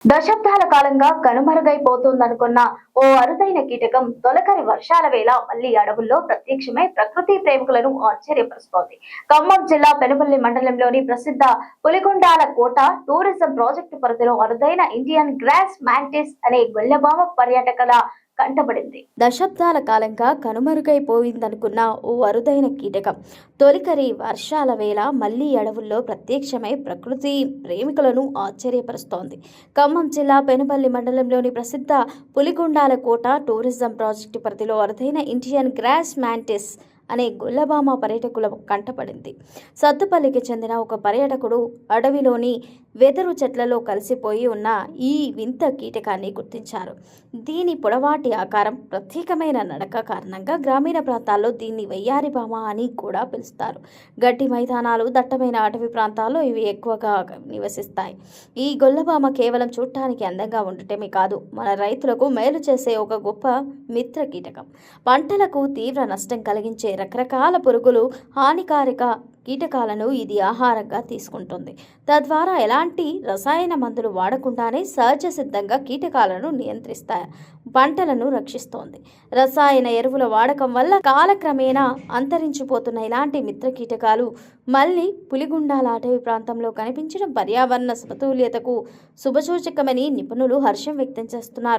దశాబ్దాల కాలంగా కనుమరుగైపోతుందనుకున్న ఓ అరుదైన కీటకం తొలకరి వర్షాల వేళ మళ్లీ అడవుల్లో ప్రత్యక్షమై ప్రకృతి ప్రేమికులను ఆశ్చర్యపరుస్తోంది. ఖమ్మం జిల్లా పెనుబల్లి మండలంలోని ప్రసిద్ధ పులిగొండాల కోట టూరిజం ప్రాజెక్టు పరిధిలో అరుదైన ఇండియన్ గ్రాస్ మ్యాంటిస్ అనే గొల్లభామ పర్యాటకుల కంటబడింది. దశాబ్దాల కాలంగా కనుమరుగైపోయిందనుకున్న ఓ అరుదైన కీటకం తొలికరి వర్షాల వేళ మళ్లీ అడవుల్లో ప్రత్యక్షమై ప్రకృతి ప్రేమికులను ఆశ్చర్యపరుస్తోంది. ఖమ్మం జిల్లా పెనుబల్లి మండలంలోని ప్రసిద్ధ పులిగొండాల కోట టూరిజం ప్రాజెక్టు పరిధిలో అరుదైన ఇండియన్ గ్రాస్ మ్యాంటిస్ అనే గొల్లభామ పర్యాటకుల కంటపడింది. సత్తుపల్లికి చెందిన ఒక పర్యాటకుడు అడవిలోని వెదురు చెట్లలో కలిసిపోయి ఉన్న ఈ వింత కీటకాన్ని గుర్తించారు. దీని పొడవాటి ఆకారం, ప్రత్యేకమైన నడక కారణంగా గ్రామీణ ప్రాంతాల్లో దీన్ని వయ్యారి భామ అని కూడా పిలుస్తారు. గడ్డి మైదానాలు, దట్టమైన అటవీ ప్రాంతాల్లో ఇవి ఎక్కువగా నివసిస్తాయి. ఈ గొల్లభామ కేవలం చూడటానికి అందంగా ఉండటమే కాదు, మన రైతులకు మేలు చేసే ఒక గొప్ప మిత్ర కీటకం. పంటలకు తీవ్ర నష్టం కలిగించే రకరకాల పురుగులు, హానికారక కీటకాలను ఇది ఆహారంగా తీసుకుంటుంది. తద్వారా ఎలాంటి రసాయన మందులు వాడకుండానే సహజ సిద్ధంగా కీటకాలను నియంత్రిస్తాయి, పంటలను రక్షిస్తోంది. రసాయన ఎరువుల వాడకం వల్ల కాలక్రమేణా అంతరించిపోతున్న ఇలాంటి మిత్ర కీటకాలు మళ్ళీ పులిగుండాల అటవీ ప్రాంతంలో కనిపించడం పర్యావరణ సమతుల్యతకు శుభసూచకమని నిపుణులు హర్షం వ్యక్తం చేస్తున్నారు.